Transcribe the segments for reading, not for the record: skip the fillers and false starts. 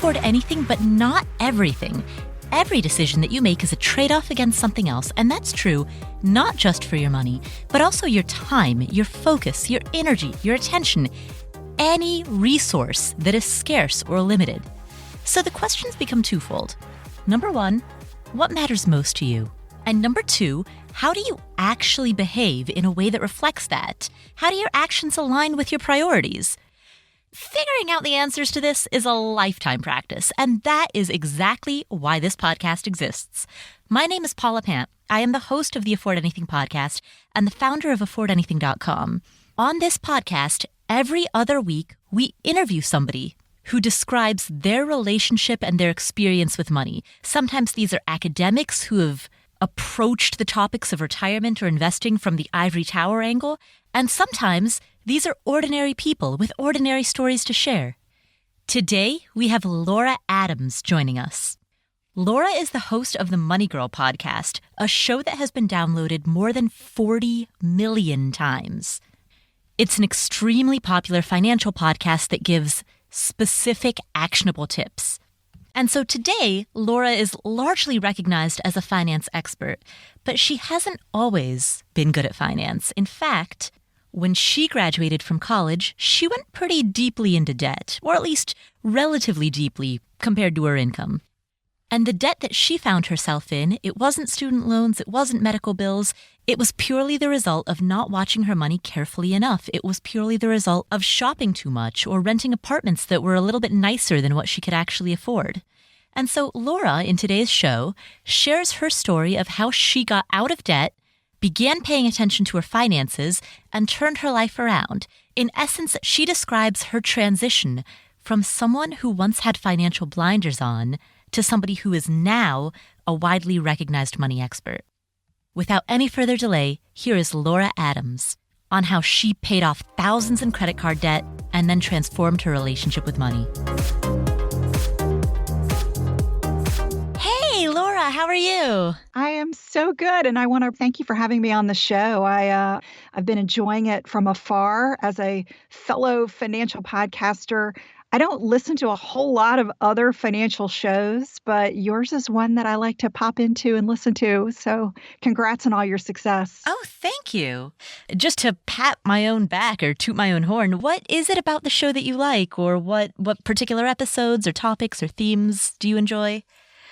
afford anything, but not everything. Every decision that you make is a trade-off against something else, and that's true not just for your money, but also your time, your focus, your energy, your attention, any resource that is scarce or limited. So the questions become twofold. Number one, what matters most to you? And number two, how do you actually behave in a way that reflects that? How do your actions align with your priorities? Figuring out the answers to this is a lifetime practice, and that is exactly why this podcast exists. My name is Paula Pant. I am the host of the Afford Anything podcast and the founder of AffordAnything.com. On this podcast, every other week, we interview somebody who describes their relationship and their experience with money. Sometimes these are academics who have approached the topics of retirement or investing from the ivory tower angle, and sometimes these are ordinary people with ordinary stories to share. Today, we have Laura Adams joining us. Laura is the host of the Money Girl podcast, a show that has been downloaded more than 40 million times. It's an extremely popular financial podcast that gives specific, actionable tips. And so today, Laura is largely recognized as a finance expert, but she hasn't always been good at finance. In fact, when she graduated from college, she went pretty deeply into debt, or at least relatively deeply compared to her income. And the debt that she found herself in, it wasn't student loans, it wasn't medical bills. It was purely the result of not watching her money carefully enough. It was purely the result of shopping too much or renting apartments that were a little bit nicer than what she could actually afford. And so Laura, in today's show, shares her story of how she got out of debt, began paying attention to her finances, and turned her life around. In essence, she describes her transition from someone who once had financial blinders on to somebody who is now a widely recognized money expert. Without any further delay, here is Laura Adams on how she paid off thousands in credit card debt and then transformed her relationship with money. Hey, Laura, how are you? I am so good, and I want to thank you for having me on the show. I've been enjoying it from afar as a fellow financial podcaster. I don't listen to a whole lot of other financial shows, but yours is one that I like to pop into and listen to. So congrats on all your success. Oh, thank you. Just to pat my own back or toot my own horn, what is it about the show that you like, or what particular episodes or topics or themes do you enjoy?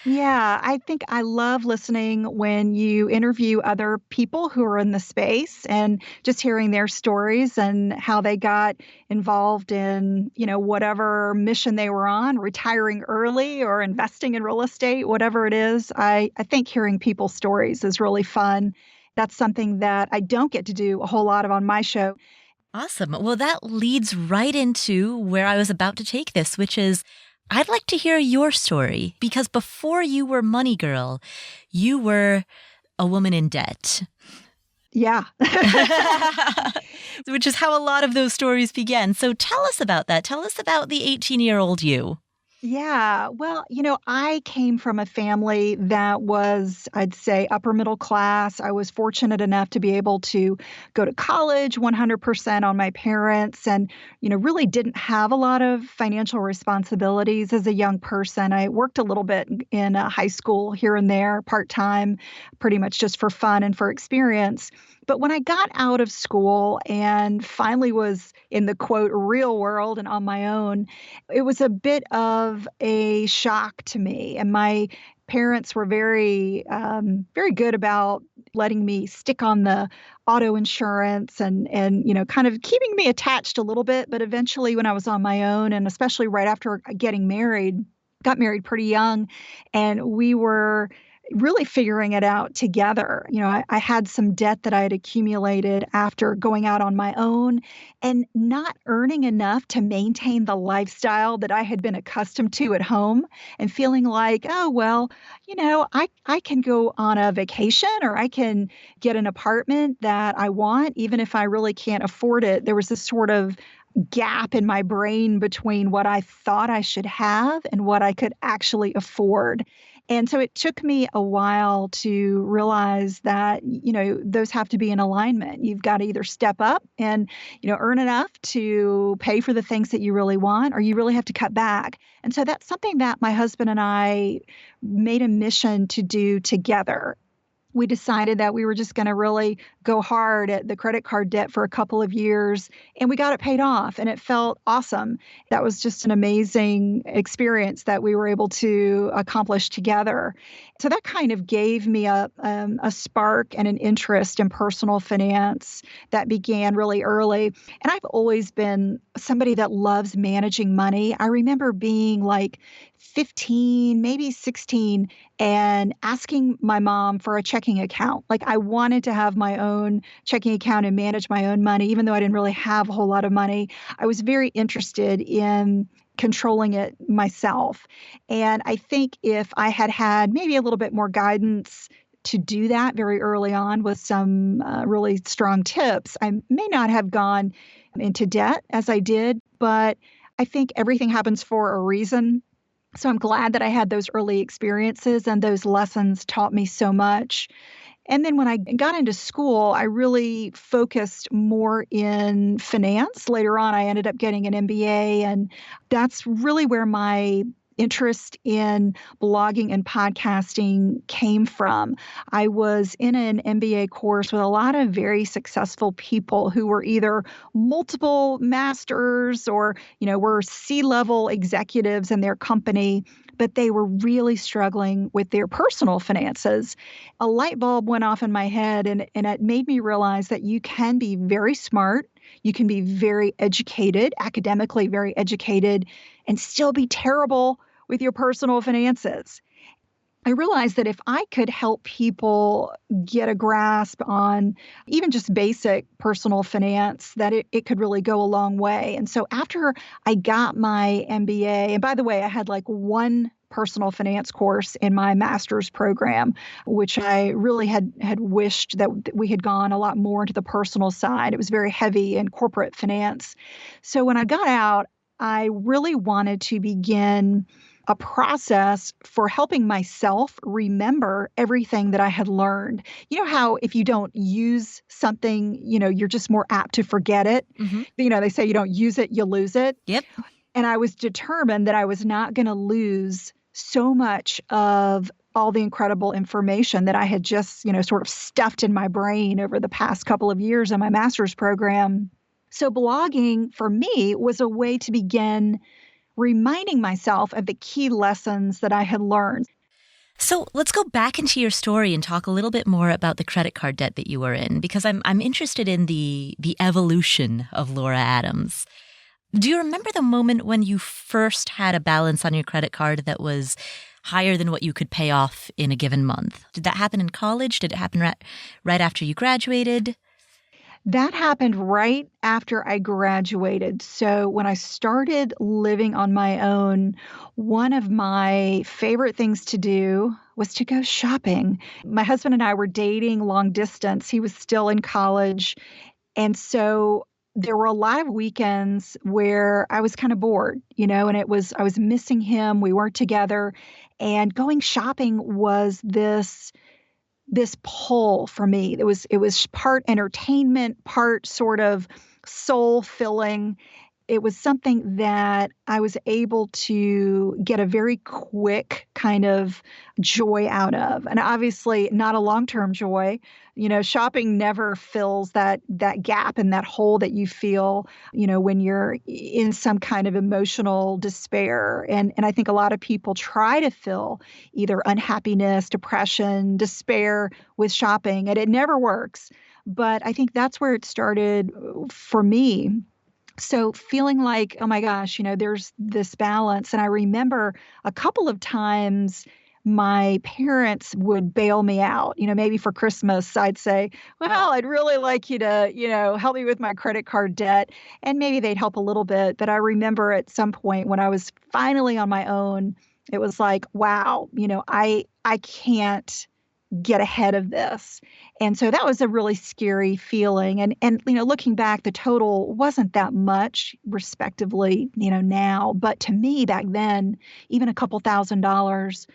Yeah, I think I love listening when you interview other people who are in the space and just hearing their stories and how they got involved in, whatever mission they were on, retiring early or investing in real estate, whatever it is. I think hearing people's stories is really fun. That's something that I don't get to do a whole lot of on my show. Awesome. Well, that leads right into where I was about to take this, which is I'd like to hear your story, because before you were Money Girl, you were a woman in debt. Yeah. Which is how a lot of those stories began. So tell us about that. Tell us about the 18-year-old you. Yeah. Well, I came from a family that was, I'd say, upper middle class. I was fortunate enough to be able to go to college 100% on my parents and, really didn't have a lot of financial responsibilities as a young person. I worked a little bit in high school here and there, part-time, pretty much just for fun and for experience. But when I got out of school and finally was in the, quote, real world and on my own, it was a bit of a shock to me. And my parents were very good about letting me stick on the auto insurance and kind of keeping me attached a little bit. But eventually when I was on my own, and especially right after getting married, got married pretty young, and we were really figuring it out together. I had some debt that I had accumulated after going out on my own and not earning enough to maintain the lifestyle that I had been accustomed to at home, and feeling like, oh, well, I can go on a vacation or I can get an apartment that I want, even if I really can't afford it. There was this sort of gap in my brain between what I thought I should have and what I could actually afford. And so it took me a while to realize that, those have to be in alignment. You've got to either step up and, earn enough to pay for the things that you really want, or you really have to cut back. And so that's something that my husband and I made a mission to do together. We decided that we were just going to really go hard at the credit card debt for a couple of years, and we got it paid off, and it felt awesome. That was just an amazing experience that we were able to accomplish together. So that kind of gave me a spark and an interest in personal finance that began really early. And I've always been somebody that loves managing money. I remember being like 15, maybe 16, and asking my mom for a checking account. Like, I wanted to have my own checking account and manage my own money, even though I didn't really have a whole lot of money. I was very interested in controlling it myself. And I think if I had had maybe a little bit more guidance to do that very early on with some really strong tips, I may not have gone into debt as I did. But I think everything happens for a reason. So I'm glad that I had those early experiences, and those lessons taught me so much. And then when I got into school, I really focused more in finance. Later on, I ended up getting an MBA, and that's really where my interest in blogging and podcasting came from. I was in an MBA course with a lot of very successful people who were either multiple masters or, were C-level executives in their company, but they were really struggling with their personal finances. A light bulb went off in my head, and it made me realize that you can be very smart, you can be very educated, academically very educated, and still be terrible with your personal finances. I realized that if I could help people get a grasp on even just basic personal finance, that it could really go a long way. And so after I got my MBA, and by the way, I had like one personal finance course in my master's program, which I really had wished that we had gone a lot more into the personal side. It was very heavy in corporate finance. So when I got out, I really wanted to begin a process for helping myself remember everything that I had learned. You know how if you don't use something, you're just more apt to forget it. Mm-hmm. They say you don't use it, you lose it. Yep. And I was determined that I was not going to lose so much of all the incredible information that I had just, sort of stuffed in my brain over the past couple of years in my master's program. So blogging for me was a way to begin reminding myself of the key lessons that I had learned. So let's go back into your story and talk a little bit more about the credit card debt that you were in, because I'm interested in the evolution of Laura Adams. Do you remember the moment when you first had a balance on your credit card that was higher than what you could pay off in a given month? Did that happen in college? Did it happen right after you graduated? That happened right after I graduated. So when I started living on my own, one of my favorite things to do was to go shopping. My husband and I were dating long distance. He was still in college. And so there were a lot of weekends where I was kind of bored, and I was missing him. We weren't together. And going shopping was this pull for me. It was part entertainment, part sort of soul filling. It was something that I was able to get a very quick kind of joy out of. And obviously not a long-term joy. Shopping never fills that gap and that hole that you feel, when you're in some kind of emotional despair. And I think a lot of people try to fill either unhappiness, depression, despair with shopping, and it never works. But I think that's where it started for me. So feeling like, oh my gosh, there's this balance. And I remember a couple of times my parents would bail me out. Maybe for Christmas, I'd say, well, I'd really like you to, help me with my credit card debt. And maybe they'd help a little bit. But I remember at some point when I was finally on my own, it was like, wow, I can't get ahead of this. And so that was a really scary feeling. And looking back, the total wasn't that much, respectively, now. But to me back then, even a couple $1,000s,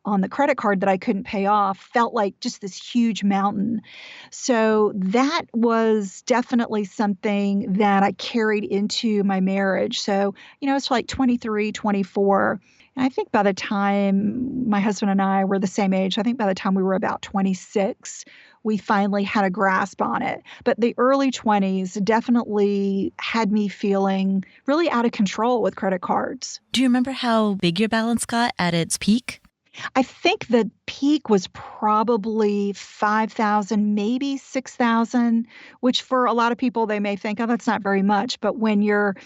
on the credit card that I couldn't pay off felt like just this huge mountain. So that was definitely something that I carried into my marriage. So, it's like 23, 24. And I think by the time my husband and I were the same age, I think by the time we were about 26, we finally had a grasp on it. But the early 20s definitely had me feeling really out of control with credit cards. Do you remember how big your balance got at its peak? I think the peak was probably 5,000, maybe 6,000, which for a lot of people, they may think, oh, that's not very much. But when you're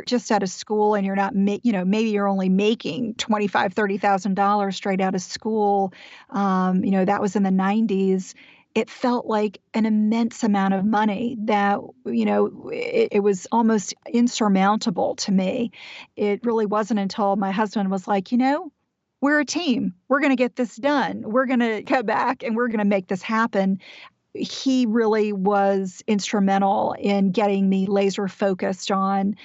just out of school and you're not, maybe you're only making $25,000, $30,000 straight out of school. That was in the 90s. It felt like an immense amount of money that, it was almost insurmountable to me. It really wasn't until my husband was like, we're a team. We're going to get this done. We're going to cut back and we're going to make this happen. He really was instrumental in getting me laser focused on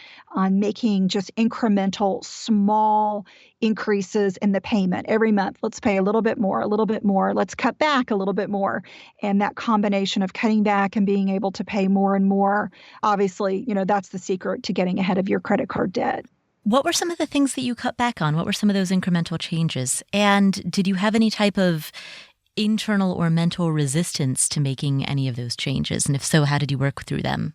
making just incremental, small increases in the payment every month. Let's pay a little bit more, a little bit more. Let's cut back a little bit more. And that combination of cutting back and being able to pay more and more, obviously, that's the secret to getting ahead of your credit card debt. What were some of the things that you cut back on? What were some of those incremental changes? And did you have any type of internal or mental resistance to making any of those changes? And if so, how did you work through them?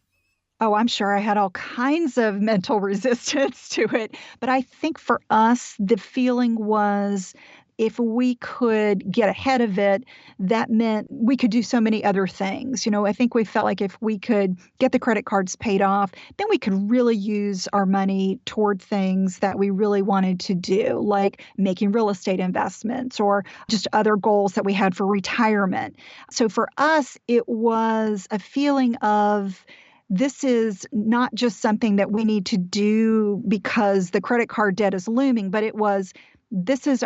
Oh, I'm sure I had all kinds of mental resistance to it. But I think for us, the feeling was if we could get ahead of it, that meant we could do so many other things. I think we felt like if we could get the credit cards paid off, then we could really use our money toward things that we really wanted to do, like making real estate investments or just other goals that we had for retirement. So for us, it was a feeling of this is not just something that we need to do because the credit card debt is looming, but it was this is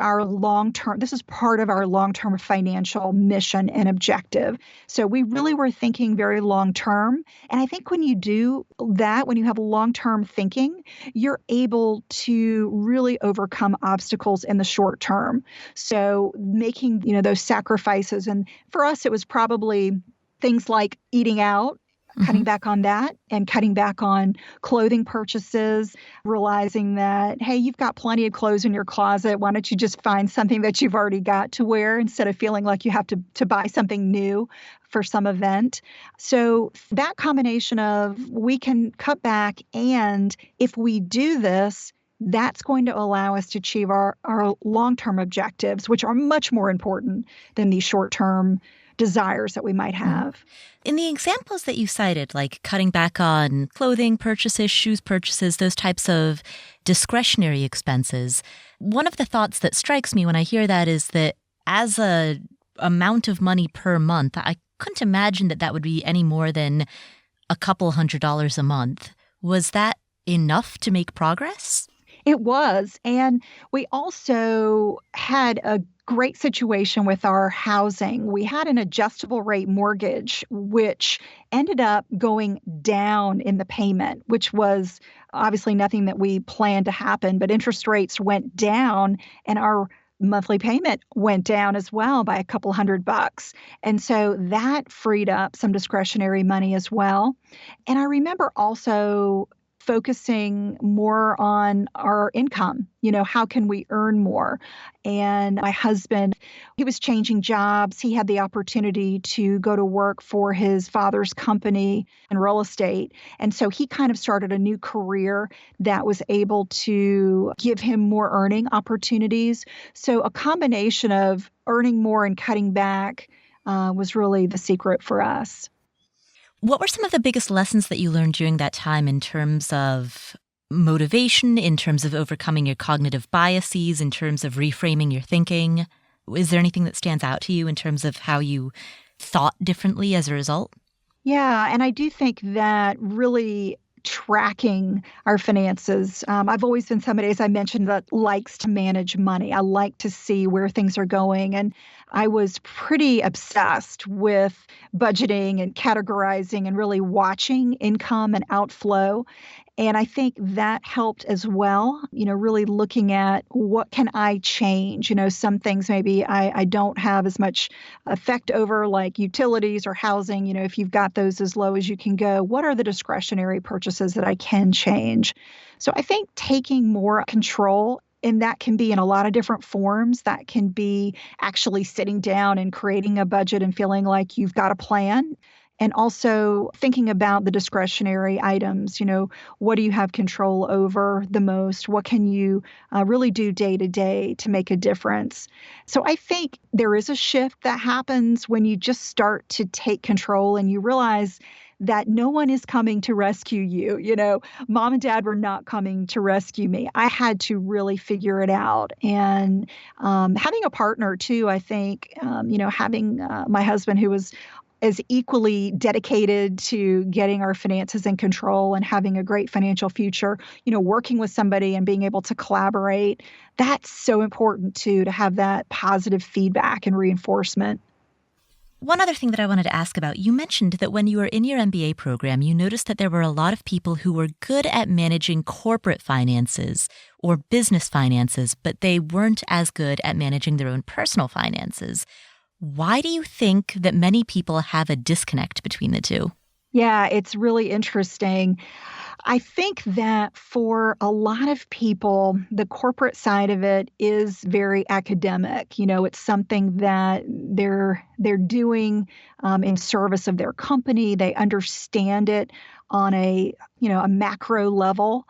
part of our long-term financial mission and objective. So we really were thinking very long-term. And I think when you do that, when you have long-term thinking, you're able to really overcome obstacles in the short term. So making, those sacrifices. And for us, it was probably things like eating out, cutting back on that and cutting back on clothing purchases, realizing that, hey, you've got plenty of clothes in your closet. Why don't you just find something that you've already got to wear instead of feeling like you have to buy something new for some event? So that combination of we can cut back, and if we do this, that's going to allow us to achieve our long-term objectives, which are much more important than these short-term desires that we might have. In the examples that you cited, like cutting back on clothing purchases, shoes purchases, those types of discretionary expenses, one of the thoughts that strikes me when I hear that is that as a amount of money per month, I couldn't imagine that would be any more than a couple $100s a month. Was that enough to make progress? It was. And we also had a great situation with our housing. We had an adjustable rate mortgage, which ended up going down in the payment, which was obviously nothing that we planned to happen, but interest rates went down and our monthly payment went down as well by a couple $100. And so that freed up some discretionary money as well. And I remember also focusing more on our income. How can we earn more? And my husband, he was changing jobs. He had the opportunity to go to work for his father's company in real estate. And so he kind of started a new career that was able to give him more earning opportunities. So a combination of earning more and cutting back was really the secret for us. What were some of the biggest lessons that you learned during that time in terms of motivation, in terms of overcoming your cognitive biases, in terms of reframing your thinking? Is there anything that stands out to you in terms of how you thought differently as a result? Yeah, and I do think that really tracking our finances. I've always been somebody, as I mentioned, that likes to manage money. I like to see where things are going. And I was pretty obsessed with budgeting and categorizing and really watching income and outflow. And I think that helped as well, really looking at what can I change? Some things maybe I don't have as much effect over, like utilities or housing. If you've got those as low as you can go, what are the discretionary purchases that I can change? So I think taking more control, and that can be in a lot of different forms. That can be actually sitting down and creating a budget and feeling like you've got a plan. And also thinking about the discretionary items, what do you have control over the most? What can you really do day to day to make a difference? So I think there is a shift that happens when you just start to take control and you realize that no one is coming to rescue you. Mom and dad were not coming to rescue me. I had to really figure it out. And having a partner too, I think, having my husband who was as equally dedicated to getting our finances in control and having a great financial future, working with somebody and being able to collaborate, that's so important too, to have that positive feedback and reinforcement. One other thing that I wanted to ask about, you mentioned that when you were in your MBA program, you noticed that there were a lot of people who were good at managing corporate finances or business finances, but they weren't as good at managing their own personal finances. Why do you think that many people have a disconnect between the two? Yeah, it's really interesting. I think that for a lot of people, the corporate side of it is very academic. It's something that they're doing in service of their company. They understand it on a macro level.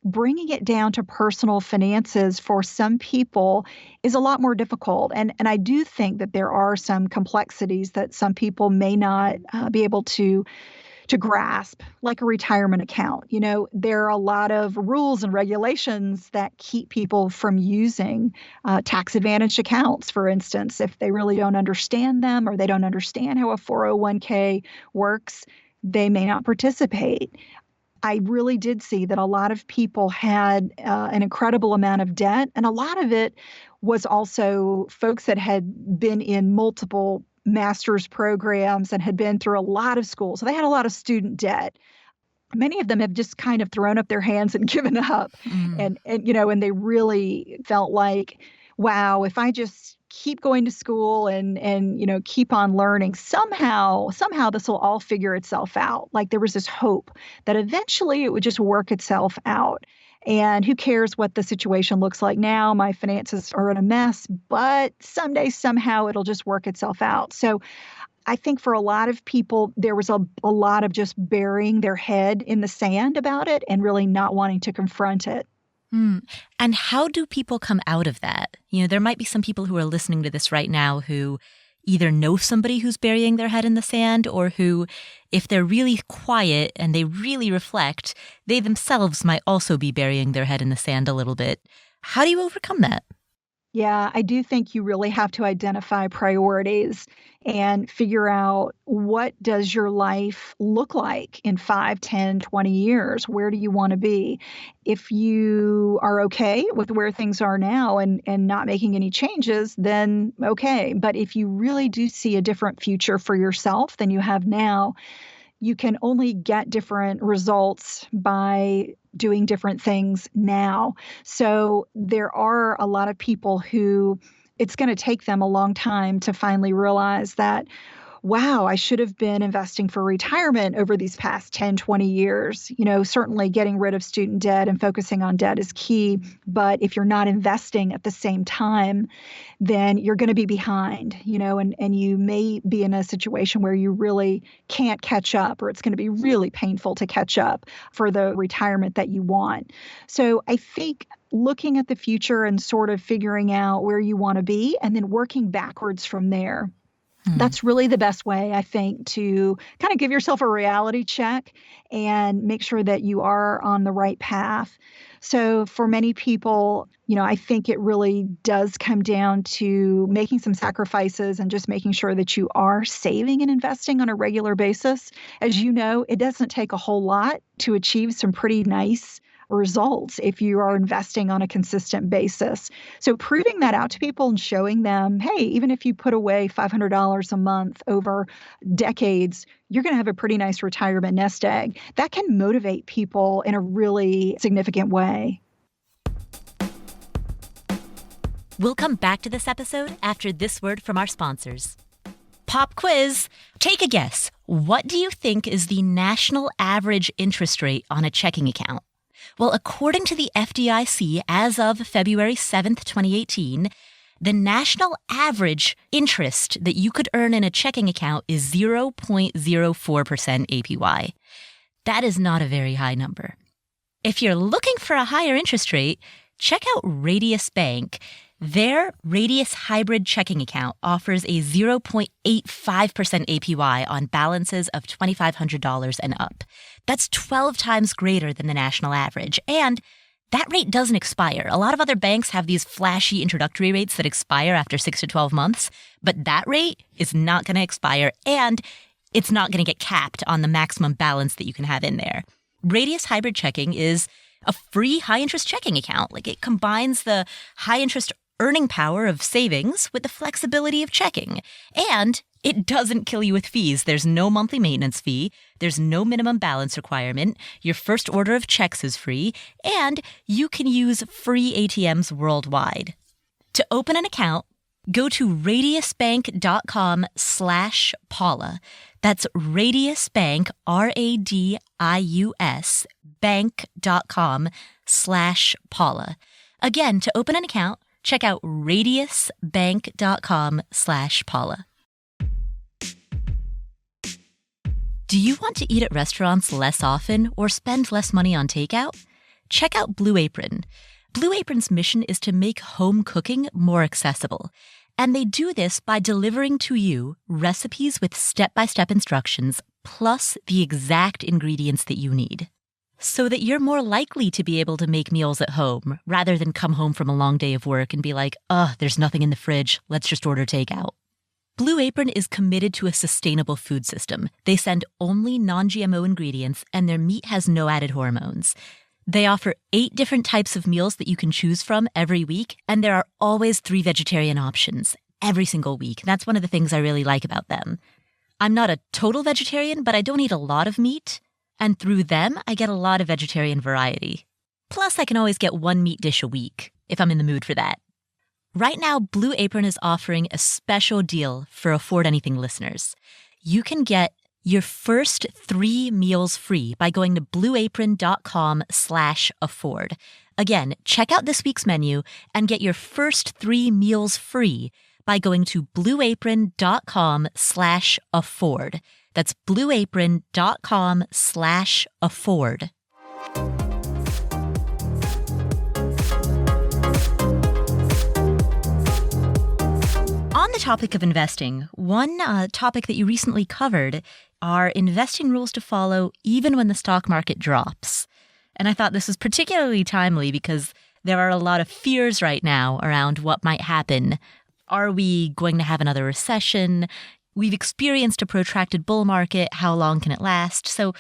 Bringing it down to personal finances for some people is a lot more difficult. And I do think that there are some complexities that some people may not be able to grasp, like a retirement account. There are a lot of rules and regulations that keep people from using tax-advantaged accounts, for instance. If they really don't understand them or they don't understand how a 401k works, they may not participate. I really did see that a lot of people had an incredible amount of debt, and a lot of it was also folks that had been in multiple master's programs and had been through a lot of school. So they had a lot of student debt. Many of them have just kind of thrown up their hands and given up. And they really felt like, wow, if I just keep going to school and keep on learning, somehow this will all figure itself out. Like there was this hope that eventually it would just work itself out. And who cares what the situation looks like now? My finances are in a mess, but someday, somehow it'll just work itself out. So I think for a lot of people, there was a lot of just burying their head in the sand about it and really not wanting to confront it. And how do people come out of that? There might be some people who are listening to this right now who either know somebody who's burying their head in the sand, or who, if they're really quiet and they really reflect, they themselves might also be burying their head in the sand a little bit. How do you overcome that? Yeah, I do think you really have to identify priorities and figure out, what does your life look like in 5, 10, 20 years? Where do you want to be? If you are okay with where things are now and not making any changes, then okay. But if you really do see a different future for yourself than you have now, you can only get different results by doing different things now. So there are a lot of people who it's going to take them a long time to finally realize that, wow, I should have been investing for retirement over these past 10, 20 years. Certainly getting rid of student debt and focusing on debt is key. But if you're not investing at the same time, then you're going to be behind, and you may be in a situation where you really can't catch up, or it's going to be really painful to catch up for the retirement that you want. So I think looking at the future and sort of figuring out where you want to be and then working backwards from there. That's really the best way, I think, to kind of give yourself a reality check and make sure that you are on the right path. So for many people, I think it really does come down to making some sacrifices and just making sure that you are saving and investing on a regular basis. As you know, it doesn't take a whole lot to achieve some pretty nice results if you are investing on a consistent basis. So proving that out to people and showing them, hey, even if you put away $500 a month over decades, you're going to have a pretty nice retirement nest egg. That can motivate people in a really significant way. We'll come back to this episode after this word from our sponsors. Pop quiz. Take a guess. What do you think is the national average interest rate on a checking account? Well, according to the FDIC, as of February 7th, 2018, the national average interest that you could earn in a checking account is 0.04% APY. That is not a very high number. If you're looking for a higher interest rate, check out Radius Bank. Their Radius Hybrid Checking Account offers a 0.85% APY on balances of $2,500 and up. That's 12 times greater than the national average. And that rate doesn't expire. A lot of other banks have these flashy introductory rates that expire after 6 to 12 months, but that rate is not going to expire, and it's not going to get capped on the maximum balance that you can have in there. Radius Hybrid Checking is a free high-interest checking account. It combines the high-interest earning power of savings with the flexibility of checking. And it doesn't kill you with fees. There's no monthly maintenance fee. There's no minimum balance requirement. Your first order of checks is free. And you can use free ATMs worldwide. To open an account, go to radiusbank.com/Paula. That's Radius Bank, RADIUS, bank.com/Paula. Again, to open an account, check out radiusbank.com/Paula. Do you want to eat at restaurants less often or spend less money on takeout? Check out Blue Apron. Blue Apron's mission is to make home cooking more accessible. And they do this by delivering to you recipes with step-by-step instructions, plus the exact ingredients that you need, so that you're more likely to be able to make meals at home rather than come home from a long day of work and be like, there's nothing in the fridge. Let's just order takeout. Blue Apron is committed to a sustainable food system. They send only non-GMO ingredients, and their meat has no added hormones. They offer 8 different types of meals that you can choose from every week, and there are always 3 vegetarian options every single week. That's one of the things I really like about them. I'm not a total vegetarian, but I don't eat a lot of meat. And through them, I get a lot of vegetarian variety. Plus, I can always get 1 meat dish a week if I'm in the mood for that. Right now, Blue Apron is offering a special deal for Afford Anything listeners. You can get your first 3 meals free by going to blueapron.com/afford. Again, check out this week's menu and get your first 3 meals free by going to blueapron.com/afford. That's blueapron.com/afford. On the topic of investing, one topic that you recently covered are investing rules to follow even when the stock market drops. And I thought this was particularly timely because there are a lot of fears right now around what might happen. Are we going to have another recession? We've experienced a protracted bull market. How long can it last? So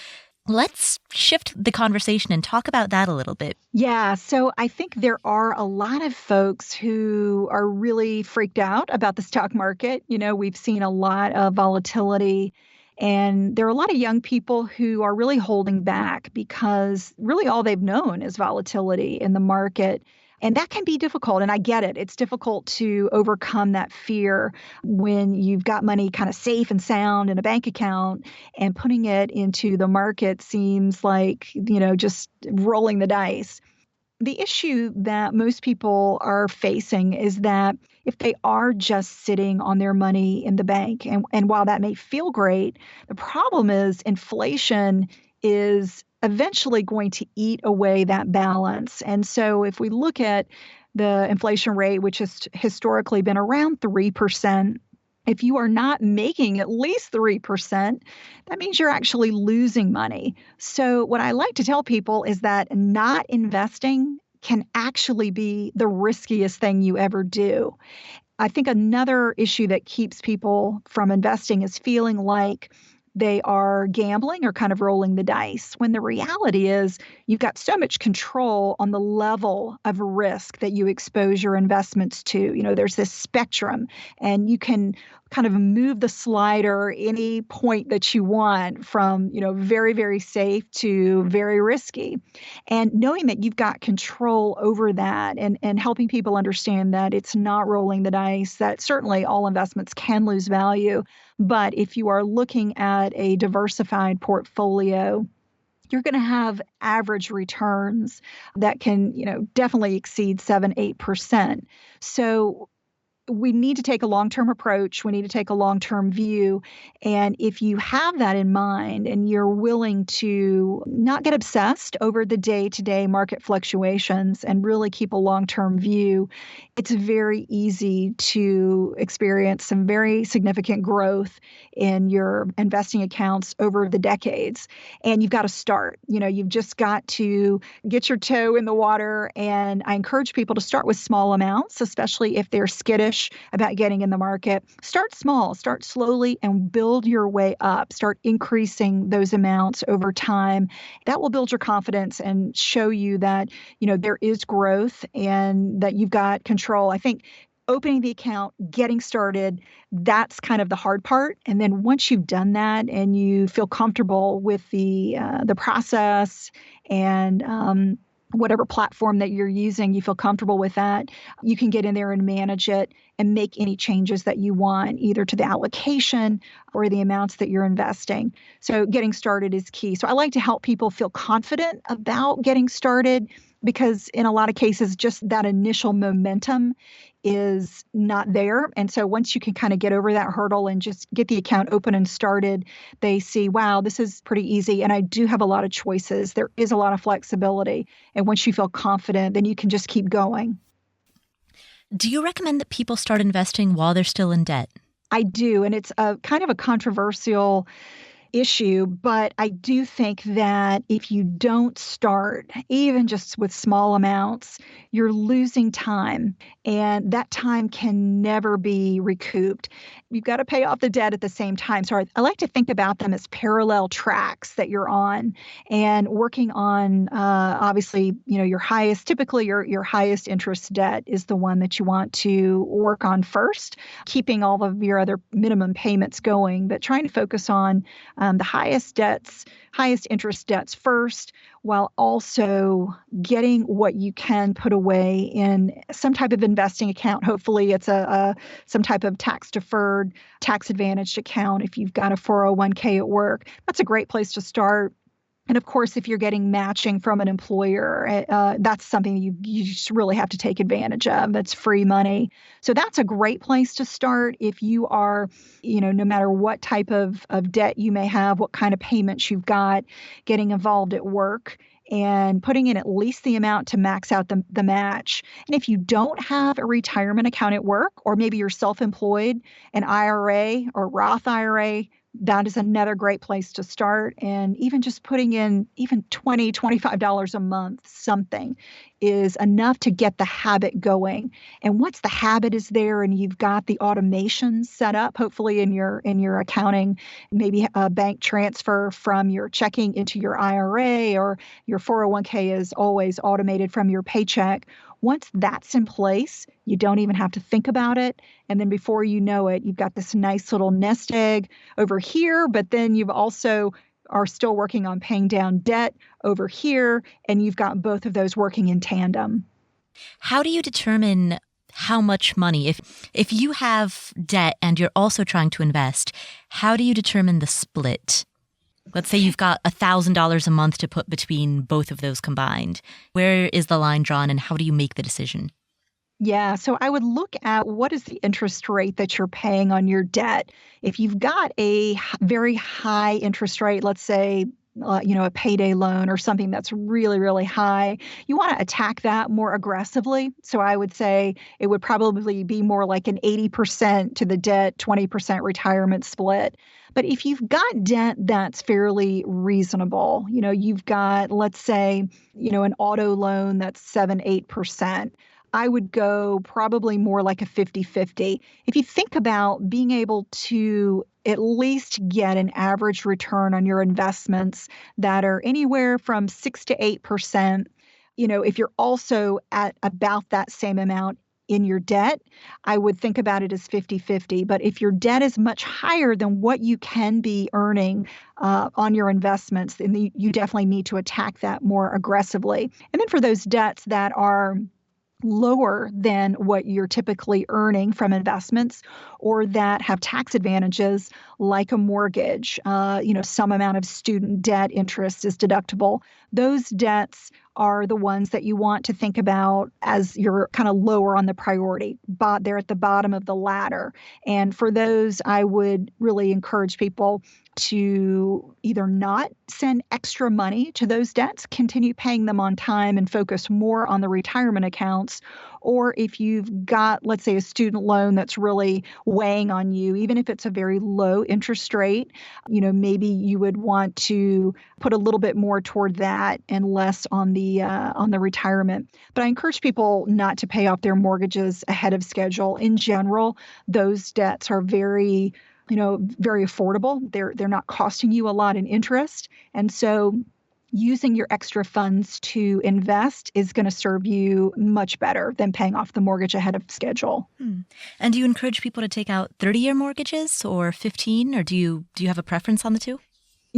let's shift the conversation and talk about that a little bit. Yeah, so I think there are a lot of folks who are really freaked out about the stock market. We've seen a lot of volatility, and there are a lot of young people who are really holding back because really all they've known is volatility in the market. And that can be difficult. And I get it. It's difficult to overcome that fear when you've got money kind of safe and sound in a bank account, and putting it into the market seems like, just rolling the dice. The issue that most people are facing is that if they are just sitting on their money in the bank, and while that may feel great, the problem is inflation is eventually going to eat away that balance. And so if we look at the inflation rate, which has historically been around 3%, If you are not making at least 3%, that means you're actually losing money. So, what I like to tell people is that not investing can actually be the riskiest thing you ever do. I think another issue that keeps people from investing is feeling like they are gambling or kind of rolling the dice, when the reality is you've got so much control on the level of risk that you expose your investments to. There's this spectrum, and you can kind of move the slider any point that you want, from, very, very safe to very risky. And knowing that you've got control over that, and helping people understand that it's not rolling the dice, that certainly all investments can lose value. But if you are looking at a diversified portfolio, you're going to have average returns that can, definitely exceed 7, 8%. So we need to take a long-term approach. We need to take a long-term view. And if you have that in mind and you're willing to not get obsessed over the day-to-day market fluctuations and really keep a long-term view, it's very easy to experience some very significant growth in your investing accounts over the decades. And you've got to start. You've just got to get your toe in the water. And I encourage people to start with small amounts, especially if they're skittish about getting in the market. Start small, start slowly, and build your way up. Start increasing those amounts over time. That will build your confidence and show you that, there is growth and that you've got control. I think opening the account, getting started, that's kind of the hard part. And then once you've done that and you feel comfortable with the process, and whatever platform that you're using, you feel comfortable with that, you can get in there and manage it and make any changes that you want, either to the allocation or the amounts that you're investing. So getting started is key. So I like to help people feel confident about getting started, because in a lot of cases, just that initial momentum is not there. And so once you can kind of get over that hurdle and just get the account open and started, they see, wow, this is pretty easy. And I do have a lot of choices. There is a lot of flexibility. And once you feel confident, then you can just keep going. Do you recommend that people start investing while they're still in debt? I do. And it's a kind of a controversial issue, but I do think that if you don't start, even just with small amounts, you're losing time, and that time can never be recouped. You've got to pay off the debt at the same time. So I like to think about them as parallel tracks that you're on, and working on, obviously, your highest, typically your highest interest debt is the one that you want to work on first, keeping all of your other minimum payments going, but trying to focus on the highest interest debts first, while also getting what you can put away in some type of investing account. Hopefully it's some type of tax-deferred, tax-advantaged account. If you've got a 401k at work, that's a great place to start. And of course, if you're getting matching from an employer, that's something you just really have to take advantage of. That's free money. So that's a great place to start if you are, no matter what type of debt you may have, what kind of payments you've got, getting involved at work and putting in at least the amount to max out the match. And if you don't have a retirement account at work, or maybe you're self-employed, an IRA or Roth IRA, that is another great place to start. And even just putting in even $20, $25 a month, something, is enough to get the habit going. And once the habit is there and you've got the automation set up, hopefully in your accounting, maybe a bank transfer from your checking into your IRA, or your 401k is always automated from your paycheck. Once that's in place, you don't even have to think about it. And then before you know it, you've got this nice little nest egg over here, but then you've also are still working on paying down debt over here, and you've got both of those working in tandem. How do you determine how much money, if you have debt and you're also trying to invest, how do you determine the split? Let's say you've got $1,000 a month to put between both of those combined. Where is the line drawn, and how do you make the decision? Yeah, so I would look at what is the interest rate that you're paying on your debt. If you've got a very high interest rate, let's say a payday loan or something that's really, really high, you want to attack that more aggressively. So I would say it would probably be more like an 80% to the debt, 20% retirement split. But if you've got debt that's fairly reasonable, you've got, let's say, an auto loan that's 7, 8%. I would go probably more like a 50-50. If you think about being able to at least get an average return on your investments that are anywhere from 6 to 8%, if you're also at about that same amount in your debt, I would think about it as 50-50. But if your debt is much higher than what you can be earning on your investments, then you definitely need to attack that more aggressively. And then for those debts that are lower than what you're typically earning from investments or that have tax advantages like a mortgage, some amount of student debt interest is deductible. Those debts are the ones that you want to think about as you're kind of lower on the priority, but they're at the bottom of the ladder. And for those, I would really encourage people to either not send extra money to those debts, continue paying them on time and focus more on the retirement accounts. Or if you've got, let's say, a student loan that's really weighing on you, even if it's a very low interest rate, maybe you would want to put a little bit more toward that and less on the retirement. But I encourage people not to pay off their mortgages ahead of schedule. In general, those debts are very affordable. They're not costing you a lot in interest. And so using your extra funds to invest is going to serve you much better than paying off the mortgage ahead of schedule. And do you encourage people to take out 30-year mortgages or 15, or do you have a preference on the two?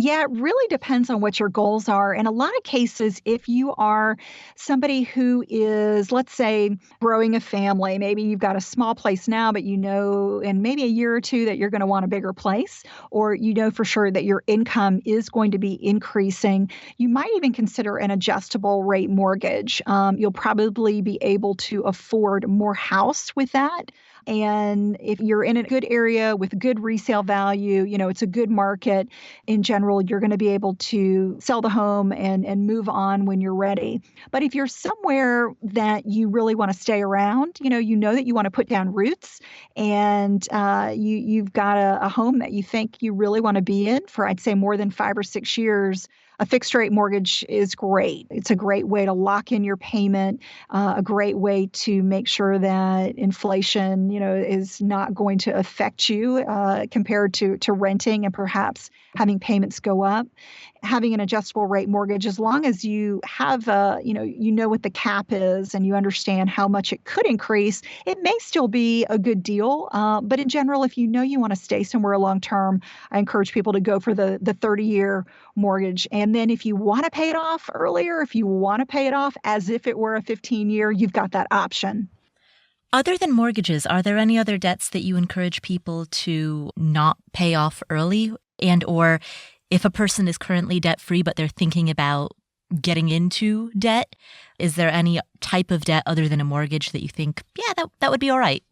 Yeah, it really depends on what your goals are. In a lot of cases, if you are somebody who is, let's say, growing a family, maybe you've got a small place now, but in maybe a year or two that you're going to want a bigger place, or for sure that your income is going to be increasing, you might even consider an adjustable rate mortgage. You'll probably be able to afford more house with that. And if you're in a good area with good resale value, it's a good market in general, you're going to be able to sell the home and move on when you're ready. But if you're somewhere that you really want to stay around, that you want to put down roots and you've got a home that you think you really want to be in for, I'd say, more than 5 or 6 years, a fixed rate mortgage is great. It's a great way to lock in your payment, a great way to make sure that inflation, is not going to affect you compared to renting and perhaps having payments go up. Having an adjustable rate mortgage, as long as you have, what the cap is and you understand how much it could increase, it may still be a good deal. But in general, if you want to stay somewhere long term, I encourage people to go for the 30-year mortgage. And then if you want to pay it off earlier, if you want to pay it off as if it were a 15-year, you've got that option. Other than mortgages, are there any other debts that you encourage people to not pay off early? And or if a person is currently debt-free, but they're thinking about getting into debt, is there any type of debt other than a mortgage that you think, that would be all right?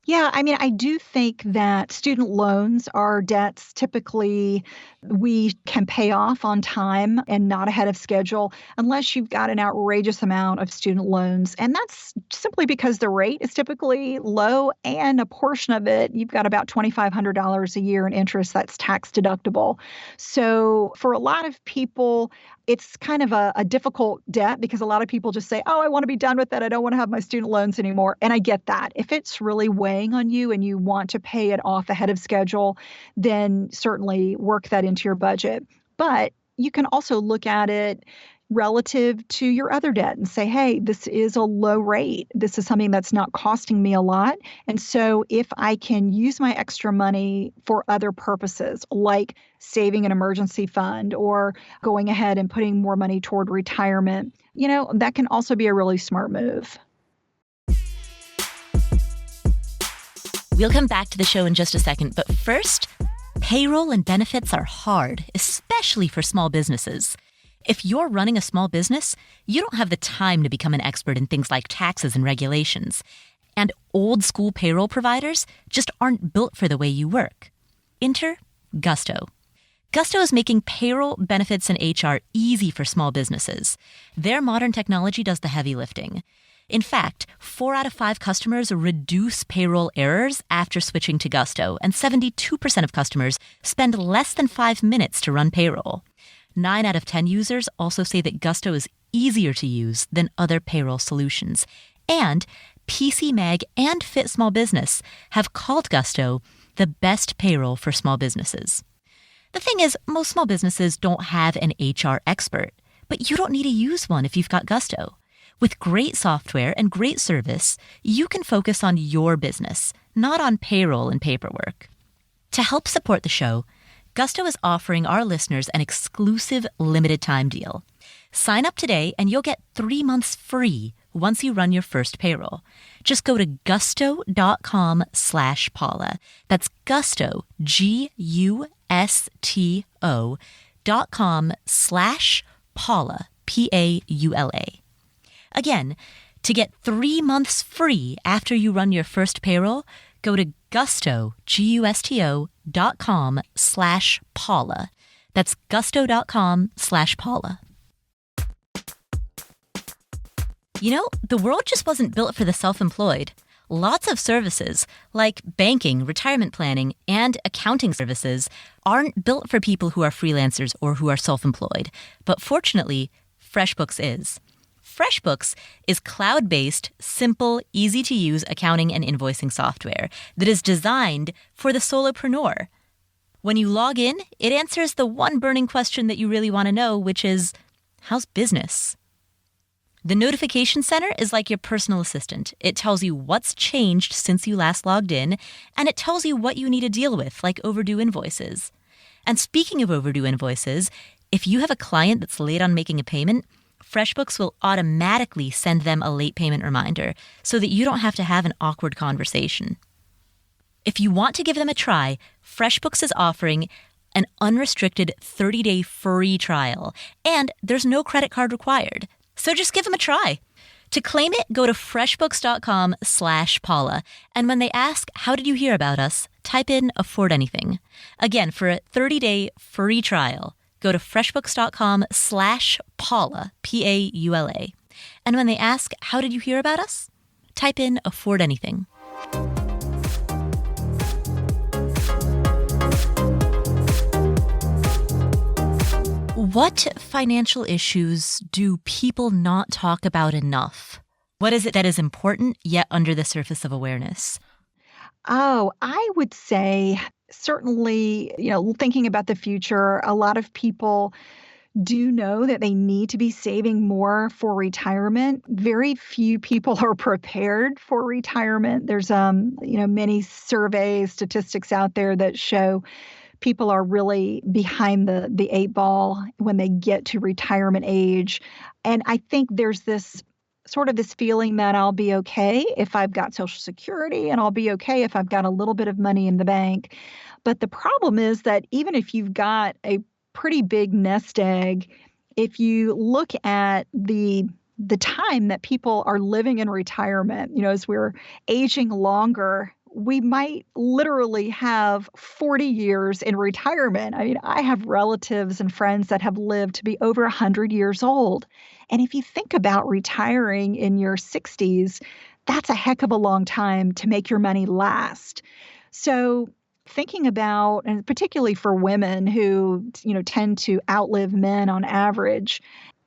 Yeah, I do think that student loans are debts typically we can pay off on time and not ahead of schedule unless you've got an outrageous amount of student loans. And that's simply because the rate is typically low and a portion of it, you've got about $2,500 a year in interest that's tax deductible. So for a lot of people, it's kind of a difficult debt because a lot of people just say, I want to be done with that. I don't want to have my student loans anymore. And I get that. If it's really weighing on you and you want to pay it off ahead of schedule, then certainly work that into your budget. But you can also look at it relative to your other debt and say, hey, this is a low rate. This is something that's not costing me a lot. And so if I can use my extra money for other purposes, like saving an emergency fund or going ahead and putting more money toward retirement, that can also be a really smart move. We'll come back to the show in just a second, but first, payroll and benefits are hard, especially for small businesses. If you're running a small business, you don't have the time to become an expert in things like taxes and regulations. And old school payroll providers just aren't built for the way you work. Enter Gusto. Gusto is making payroll, benefits, and HR easy for small businesses. Their modern technology does the heavy lifting. In fact, 4 out of 5 customers reduce payroll errors after switching to Gusto, and 72% of customers spend less than 5 minutes to run payroll. 9 out of 10 users also say that Gusto is easier to use than other payroll solutions. And PC Mag and Fit Small Business have called Gusto the best payroll for small businesses. The thing is, most small businesses don't have an HR expert, but you don't need to use one if you've got Gusto. With great software and great service, you can focus on your business, not on payroll and paperwork. To help support the show, Gusto is offering our listeners an exclusive limited time deal. Sign up today and you'll get 3 months free once you run your first payroll. Just go to gusto.com/Paula. That's Gusto, GUSTO.com/Paula, PAULA. Again, to get 3 months free after you run your first payroll, go to Gusto, GUSTO.com/Paula. That's gusto.com/Paula. You know, the world just wasn't built for the self-employed. Lots of services, like banking, retirement planning, and accounting services, aren't built for people who are freelancers or who are self-employed. But fortunately, FreshBooks is. FreshBooks is cloud-based, simple, easy-to-use accounting and invoicing software that is designed for the solopreneur. When you log in, it answers the one burning question that you really want to know, which is, how's business? The Notification Center is like your personal assistant. It tells you what's changed since you last logged in, and it tells you what you need to deal with, like overdue invoices. And speaking of overdue invoices, if you have a client that's late on making a payment, FreshBooks will automatically send them a late payment reminder so that you don't have to have an awkward conversation. If you want to give them a try, FreshBooks is offering an unrestricted 30-day free trial, and there's no credit card required. So just give them a try. To claim it, go to freshbooks.com/Paula. And when they ask, how did you hear about us? Type in afford anything. Again, for a 30-day free trial, go to freshbooks.com/Paula, PAULA. And when they ask, how did you hear about us? Type in afford anything. What financial issues do people not talk about enough? What is it that is important yet under the surface of awareness? Oh, I would say certainly, thinking about the future, a lot of people do know that they need to be saving more for retirement. Very few people are prepared for retirement. There's, many surveys, statistics out there that show people are really behind the 8 ball when they get to retirement age. And I think there's this feeling that I'll be okay if I've got Social Security, and I'll be okay if I've got a little bit of money in the bank. But the problem is that even if you've got a pretty big nest egg, if you look at the time that people are living in retirement, as we're aging longer, we might literally have 40 years in retirement. I mean, I have relatives and friends that have lived to be over 100 years old. And if you think about retiring in your 60s, that's a heck of a long time to make your money last. So thinking about, and particularly for women who, tend to outlive men on average,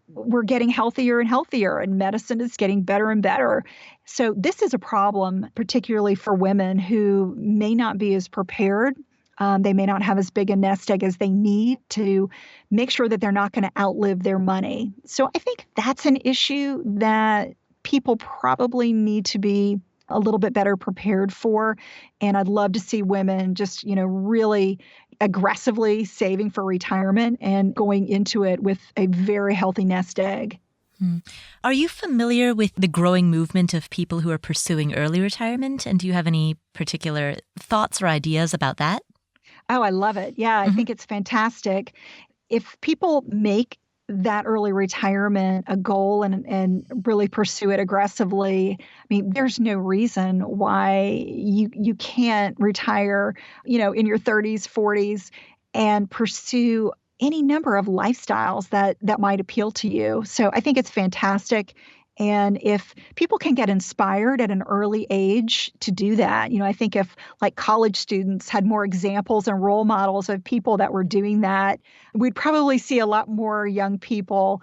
we're getting healthier and healthier, and medicine is getting better and better. So this is a problem, particularly for women who may not be as prepared. They may not have as big a nest egg as they need to make sure that they're not going to outlive their money. So I think that's an issue that people probably need to be a little bit better prepared for. And I'd love to see women just, really aggressively saving for retirement and going into it with a very healthy nest egg. Are you familiar with the growing movement of people who are pursuing early retirement? And do you have any particular thoughts or ideas about that? Oh, I love it. Yeah, I think it's fantastic. If people make that early retirement a goal and really pursue it aggressively, I mean, there's no reason why you can't retire, in your 30s, 40s, and pursue any number of lifestyles that might appeal to you. So I think it's fantastic. And if people can get inspired at an early age to do that, I think if like college students had more examples and role models of people that were doing that, we'd probably see a lot more young people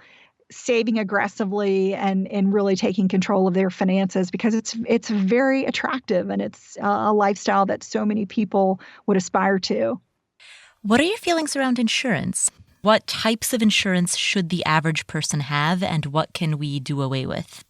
saving aggressively and really taking control of their finances, because it's very attractive and it's a lifestyle that so many people would aspire to. What are your feelings around insurance? What types of insurance should the average person have, and what can we do away with?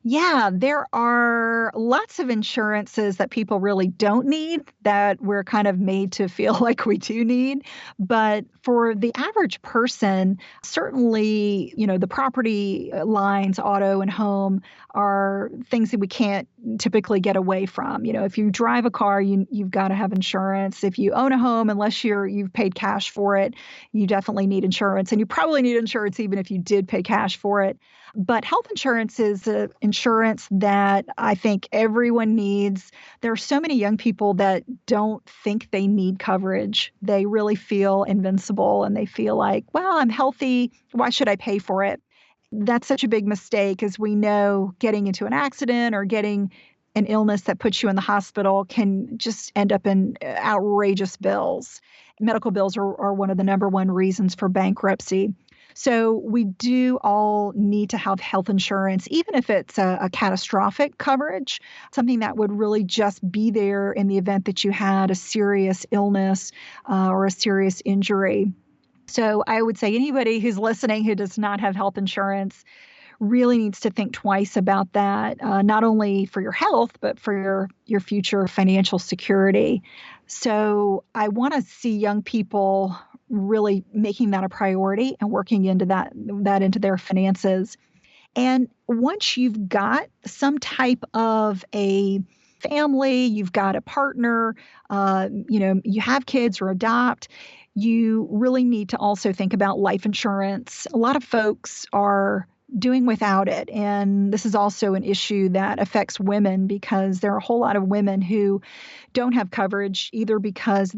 Yeah, there are lots of insurances that people really don't need that we're kind of made to feel like we do need. But for the average person, certainly, the property lines, auto and home, are things that we can't typically get away from. If you drive a car, you've got to have insurance. If you own a home, unless you've paid cash for it, you definitely need insurance. And you probably need insurance even if you did pay cash for it. But health insurance is insurance that I think everyone needs. There are so many young people that don't think they need coverage. They really feel invincible and they feel like, well, I'm healthy. Why should I pay for it? That's such a big mistake, as we know getting into an accident or getting an illness that puts you in the hospital can just end up in outrageous bills. Medical bills are one of the number one reasons for bankruptcy. So we do all need to have health insurance, even if it's a catastrophic coverage, something that would really just be there in the event that you had a serious illness or a serious injury. So I would say anybody who's listening who does not have health insurance really needs to think twice about that, not only for your health, but for your future financial security. So I want to see young people really making that a priority and working into that into their finances. And once you've got some type of a family, you've got a partner, you have kids or adopt, you really need to also think about life insurance. A lot of folks are doing without it. And this is also an issue that affects women, because there are a whole lot of women who don't have coverage, either because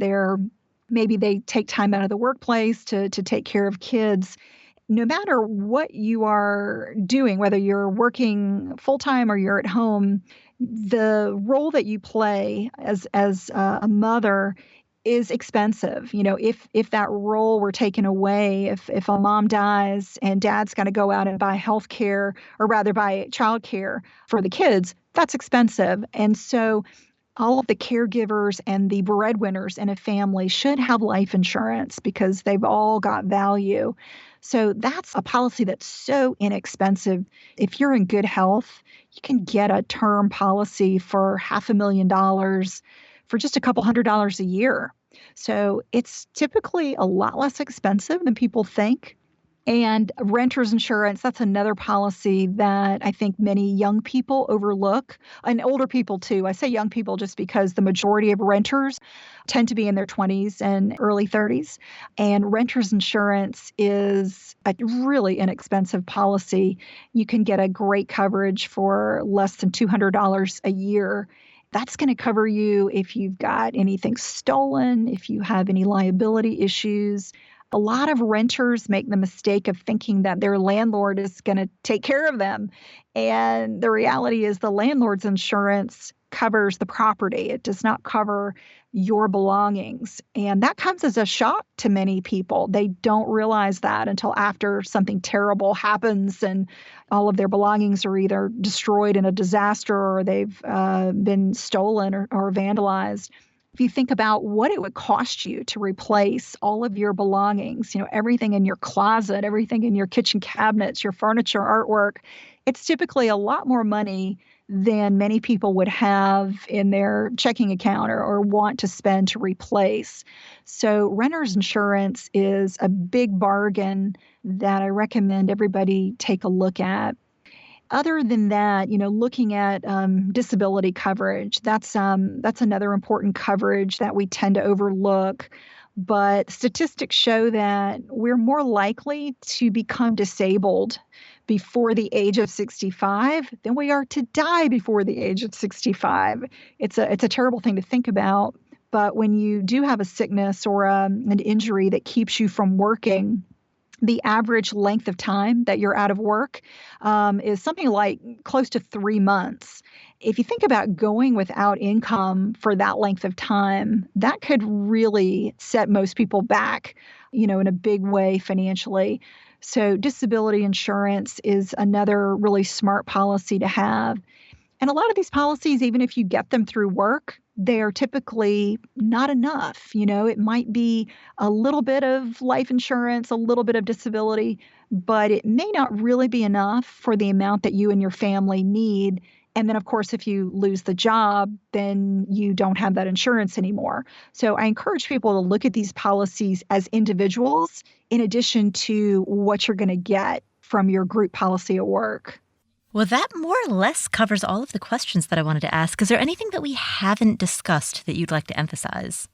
maybe they take time out of the workplace to take care of kids. No matter what you are doing, whether you're working full-time or you're at home, the role that you play as a mother is expensive. If that role were taken away, if a mom dies and dad's got to go out and buy health care, or rather buy child care for the kids, that's expensive. And so all of the caregivers and the breadwinners in a family should have life insurance, because they've all got value. So that's a policy that's so inexpensive. If you're in good health, you can get a term policy for $500,000 for just a couple $100s a year. So it's typically a lot less expensive than people think. And renter's insurance, that's another policy that I think many young people overlook, and older people too. I say young people just because the majority of renters tend to be in their 20s and early 30s. And renter's insurance is a really inexpensive policy. You can get a great coverage for less than $200 a year. That's going to cover you if you've got anything stolen, if you have any liability issues. A lot of renters make the mistake of thinking that their landlord is going to take care of them. And the reality is the landlord's insurance covers the property. It does not cover your belongings. And that comes as a shock to many people. They don't realize that until after something terrible happens and all of their belongings are either destroyed in a disaster or they've been stolen or vandalized. If you think about what it would cost you to replace all of your belongings, everything in your closet, everything in your kitchen cabinets, your furniture, artwork, it's typically a lot more money than many people would have in their checking account or want to spend to replace. So renter's insurance is a big bargain that I recommend everybody take a look at. Other than that, looking at disability coverage, that's another important coverage that we tend to overlook. But statistics show that we're more likely to become disabled before the age of 65 than we are to die before the age of 65. It's a terrible thing to think about, But when you do have a sickness or an injury that keeps you from working, the average length of time that you're out of work is something like close to 3 months. If you think about going without income for that length of time, that could really set most people back, in a big way financially. So disability insurance is another really smart policy to have. And a lot of these policies, even if you get them through work, they are typically not enough. It might be a little bit of life insurance, a little bit of disability, but it may not really be enough for the amount that you and your family need. And then, of course, if you lose the job, then you don't have that insurance anymore. So I encourage people to look at these policies as individuals in addition to what you're going to get from your group policy at work. Well, that more or less covers all of the questions that I wanted to ask. Is there anything that we haven't discussed that you'd like to emphasize?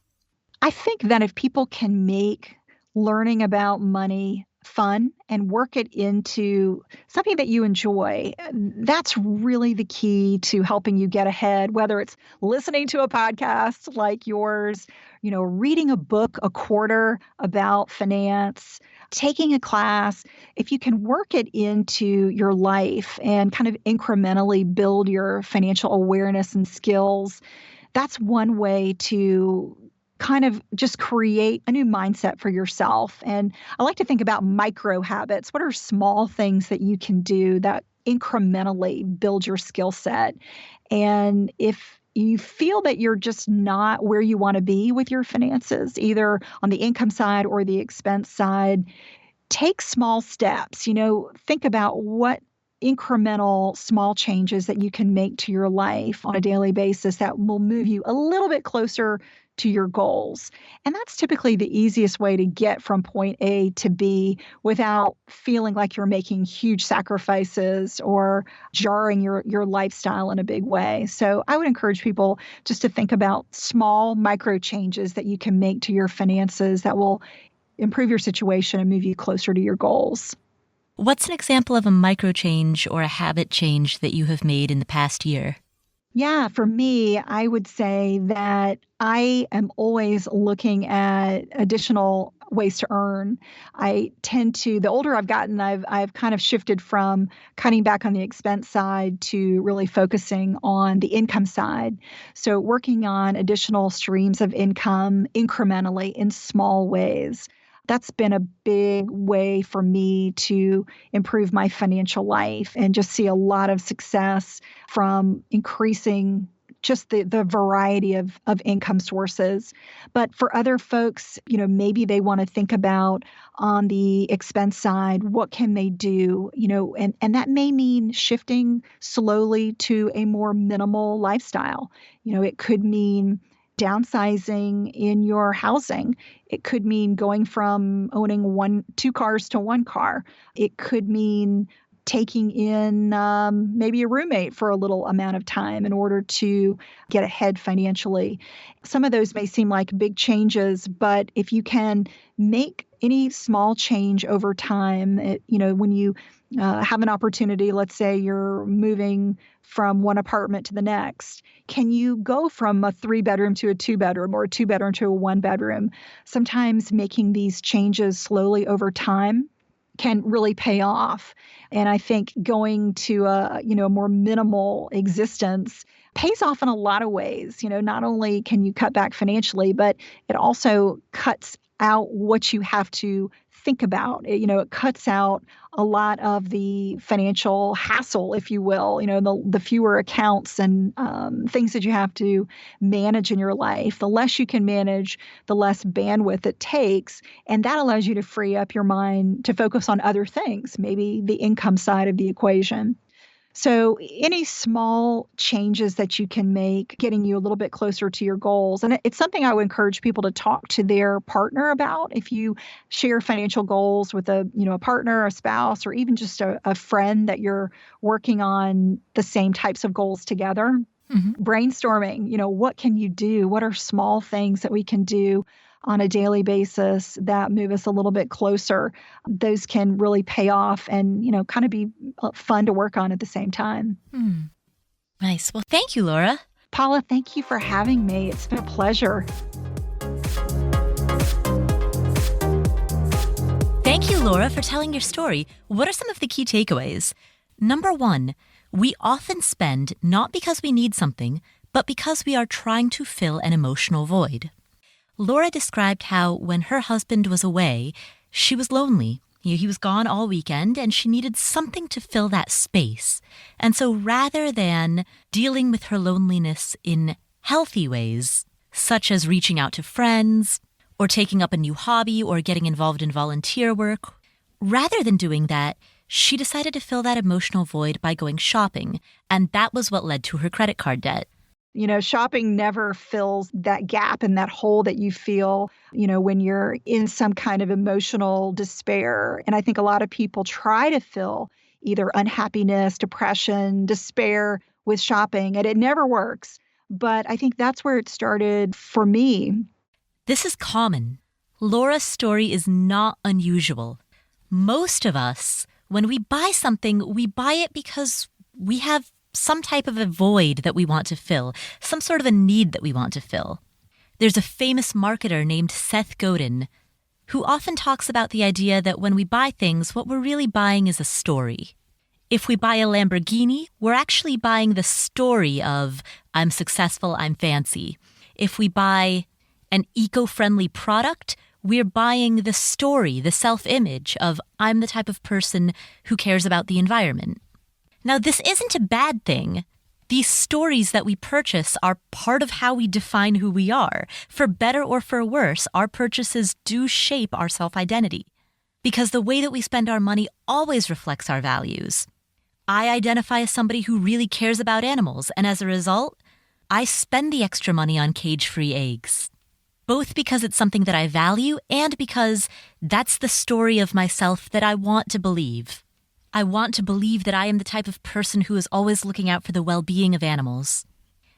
I think that if people can make learning about money fun and work it into something that you enjoy, that's really the key to helping you get ahead, whether it's listening to a podcast like yours, reading a book a quarter about finance, taking a class. If you can work it into your life and kind of incrementally build your financial awareness and skills, that's one way to kind of just create a new mindset for yourself. And I like to think about micro habits. What are small things that you can do that incrementally build your skill set? And if you feel that you're just not where you want to be with your finances, either on the income side or the expense side, take small steps. Think about what incremental small changes that you can make to your life on a daily basis that will move you a little bit closer to your goals. And that's typically the easiest way to get from point A to B without feeling like you're making huge sacrifices or jarring your lifestyle in a big way. So I would encourage people just to think about small micro changes that you can make to your finances that will improve your situation and move you closer to your goals. What's an example of a micro change or a habit change that you have made in the past year? Yeah, for me, I would say that I am always looking at additional ways to earn. I tend to, the older I've gotten, I've kind of shifted from cutting back on the expense side to really focusing on the income side. So working on additional streams of income incrementally in small ways. That's been a big way for me to improve my financial life and just see a lot of success from increasing just the variety of income sources. But for other folks, maybe they want to think about on the expense side, what can they do, and that may mean shifting slowly to a more minimal lifestyle. It could mean downsizing in your housing. It could mean going from owning two cars to one car. It could mean taking in maybe a roommate for a little amount of time in order to get ahead financially. Some of those may seem like big changes, but if you can make any small change over time, when you have an opportunity, let's say you're moving from one apartment to the next, can you go from a 3-bedroom to a 2-bedroom or a 2-bedroom to a 1-bedroom? Sometimes making these changes slowly over time can really pay off. And I think going to a more minimal existence pays off in a lot of ways. Not only can you cut back financially, but it also cuts out what you have to think about. It cuts out a lot of the financial hassle, if you will, the fewer accounts and things that you have to manage in your life. The less you can manage, the less bandwidth it takes. And that allows you to free up your mind to focus on other things, maybe the income side of the equation. So any small changes that you can make, getting you a little bit closer to your goals. And it's something I would encourage people to talk to their partner about. If you share financial goals with a partner, a spouse, or even just a friend that you're working on the same types of goals together, brainstorming, what can you do? What are small things that we can do on a daily basis that move us a little bit closer? Those can really pay off and, kind of be fun to work on at the same time. Nice. Well, thank you, Laura. Paula, thank you for having me. It's been a pleasure. Thank you, Laura, for telling your story. What are some of the key takeaways? Number one, we often spend not because we need something, but because we are trying to fill an emotional void. Laura described how when her husband was away, she was lonely. He was gone all weekend and she needed something to fill that space. And so rather than dealing with her loneliness in healthy ways, such as reaching out to friends or taking up a new hobby or getting involved in volunteer work, rather than doing that, she decided to fill that emotional void by going shopping. And that was what led to her credit card debt. Shopping never fills that gap and that hole that you feel, when you're in some kind of emotional despair. And I think a lot of people try to fill either unhappiness, depression, despair with shopping, and it never works. But I think that's where it started for me. This is common. Laura's story is not unusual. Most of us, when we buy something, we buy it because we have some type of a void that we want to fill, some sort of a need that we want to fill. There's a famous marketer named Seth Godin who often talks about the idea that when we buy things, what we're really buying is a story. If we buy a Lamborghini, we're actually buying the story of, I'm successful, I'm fancy. If we buy an eco-friendly product, we're buying the story, the self-image of, I'm the type of person who cares about the environment. Now, this isn't a bad thing. These stories that we purchase are part of how we define who we are. For better or for worse, our purchases do shape our self-identity, because the way that we spend our money always reflects our values. I identify as somebody who really cares about animals, and as a result, I spend the extra money on cage-free eggs, both because it's something that I value and because that's the story of myself that I want to believe. I want to believe that I am the type of person who is always looking out for the well-being of animals.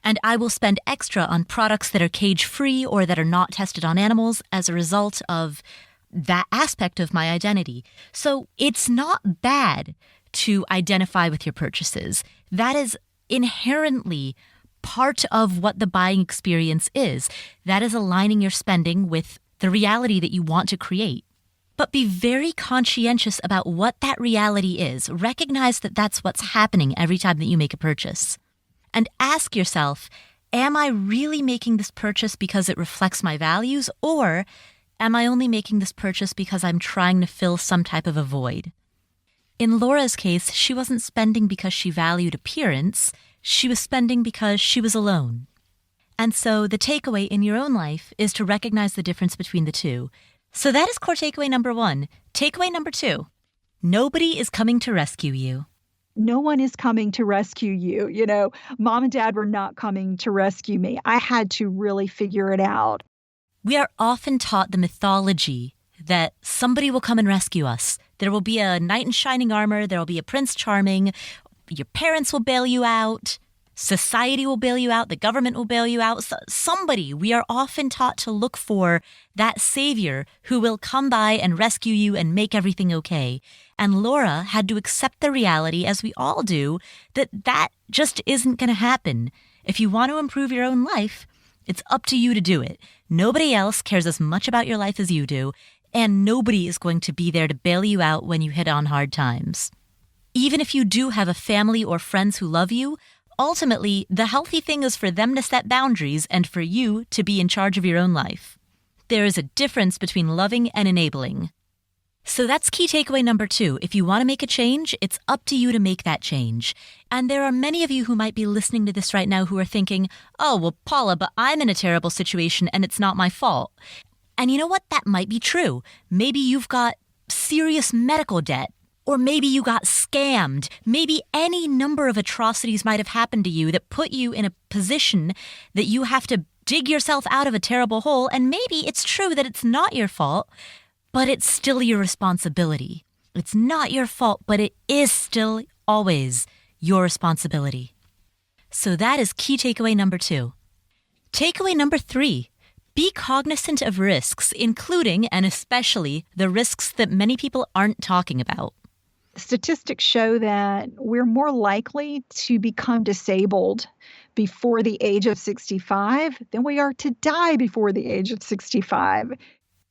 And I will spend extra on products that are cage-free or that are not tested on animals as a result of that aspect of my identity. So it's not bad to identify with your purchases. That is inherently part of what the buying experience is. That is aligning your spending with the reality that you want to create. But be very conscientious about what that reality is. Recognize that that's what's happening every time that you make a purchase. And ask yourself, am I really making this purchase because it reflects my values, or am I only making this purchase because I'm trying to fill some type of a void? In Laura's case, she wasn't spending because she valued appearance. She was spending because she was alone. And so the takeaway in your own life is to recognize the difference between the two. So that is core takeaway number one. Takeaway number two, nobody is coming to rescue you. No one is coming to rescue you. Mom and dad were not coming to rescue me. I had to really figure it out. We are often taught the mythology that somebody will come and rescue us. There will be a knight in shining armor. There will be a Prince Charming. Your parents will bail you out. Society will bail you out. The government will bail you out. Somebody. We are often taught to look for that savior who will come by and rescue you and make everything okay. And Laura had to accept the reality, as we all do, that just isn't going to happen. If you want to improve your own life, it's up to you to do it. Nobody else cares as much about your life as you do, and nobody is going to be there to bail you out when you hit on hard times. Even if you do have a family or friends who love you, ultimately, the healthy thing is for them to set boundaries and for you to be in charge of your own life. There is a difference between loving and enabling. So that's key takeaway number two. If you want to make a change, it's up to you to make that change. And there are many of you who might be listening to this right now who are thinking, oh, well, Paula, but I'm in a terrible situation and it's not my fault. And you know what? That might be true. Maybe you've got serious medical debt. Or maybe you got scammed. Maybe any number of atrocities might have happened to you that put you in a position that you have to dig yourself out of a terrible hole. And maybe it's true that it's not your fault, but it's still your responsibility. It's not your fault, but it is still always your responsibility. So that is key takeaway number two. Takeaway number three. Be cognizant of risks, including and especially the risks that many people aren't talking about. Statistics show that we're more likely to become disabled before the age of 65 than we are to die before the age of 65.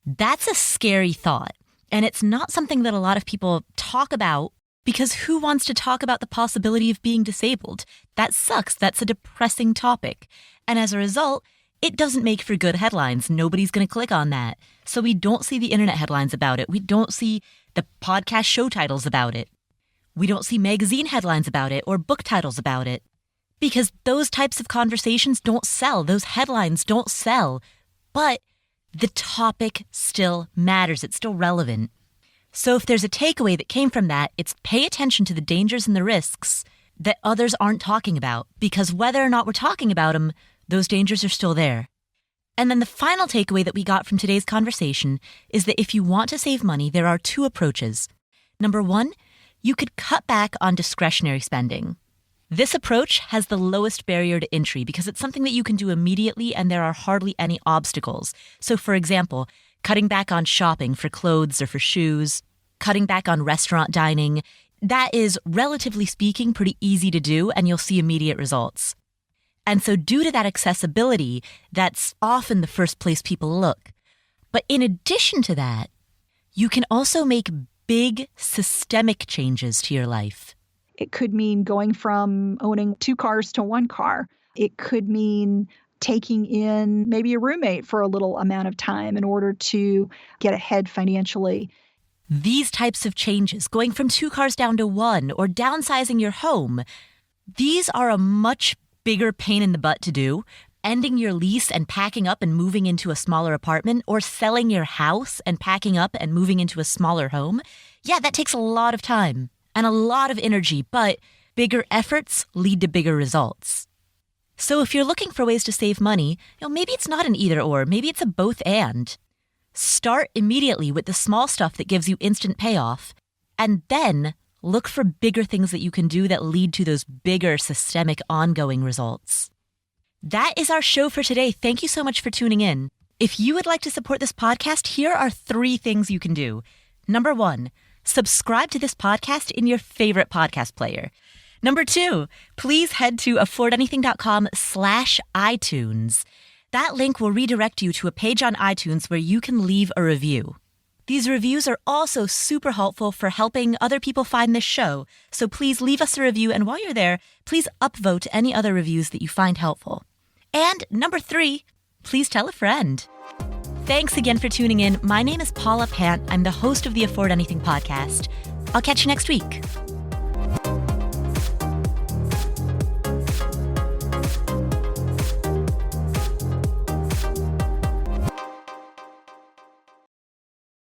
That's a scary thought. And it's not something that a lot of people talk about because who wants to talk about the possibility of being disabled? That sucks. That's a depressing topic. And as a result, it doesn't make for good headlines. Nobody's going to click on that. So we don't see the internet headlines about it. We don't see the podcast show titles about it. We don't see magazine headlines about it or book titles about it. Because those types of conversations don't sell. Those headlines don't sell. But the topic still matters. It's still relevant. So if there's a takeaway that came from that, it's pay attention to the dangers and the risks that others aren't talking about. Because whether or not we're talking about them, those dangers are still there. And then the final takeaway that we got from today's conversation is that if you want to save money, there are two approaches. Number one, you could cut back on discretionary spending. This approach has the lowest barrier to entry because it's something that you can do immediately and there are hardly any obstacles. So for example, cutting back on shopping for clothes or for shoes, cutting back on restaurant dining, that is, relatively speaking, pretty easy to do and you'll see immediate results. And so due to that accessibility, that's often the first place people look. But in addition to that, you can also make big systemic changes to your life. It could mean going from owning 2 cars to 1 car. It could mean taking in maybe a roommate for a little amount of time in order to get ahead financially. These types of changes, going from 2 cars down to 1 or downsizing your home, these are a much bigger pain in the butt to do. Ending your lease and packing up and moving into a smaller apartment, or selling your house and packing up and moving into a smaller home. Yeah, that takes a lot of time and a lot of energy, but bigger efforts lead to bigger results. So if you're looking for ways to save money, maybe it's not an either or, maybe it's a both and. Start immediately with the small stuff that gives you instant payoff, and then look for bigger things that you can do that lead to those bigger systemic ongoing results. That is our show for today. Thank you so much for tuning in. If you would like to support this podcast, here are 3 things you can do. Number 1, subscribe to this podcast in your favorite podcast player. Number 2, please head to affordanything.com/iTunes. That link will redirect you to a page on iTunes where you can leave a review. These reviews are also super helpful for helping other people find this show. So please leave us a review. And while you're there, please upvote any other reviews that you find helpful. And number 3, please tell a friend. Thanks again for tuning in. My name is Paula Pant. I'm the host of the Afford Anything podcast. I'll catch you next week.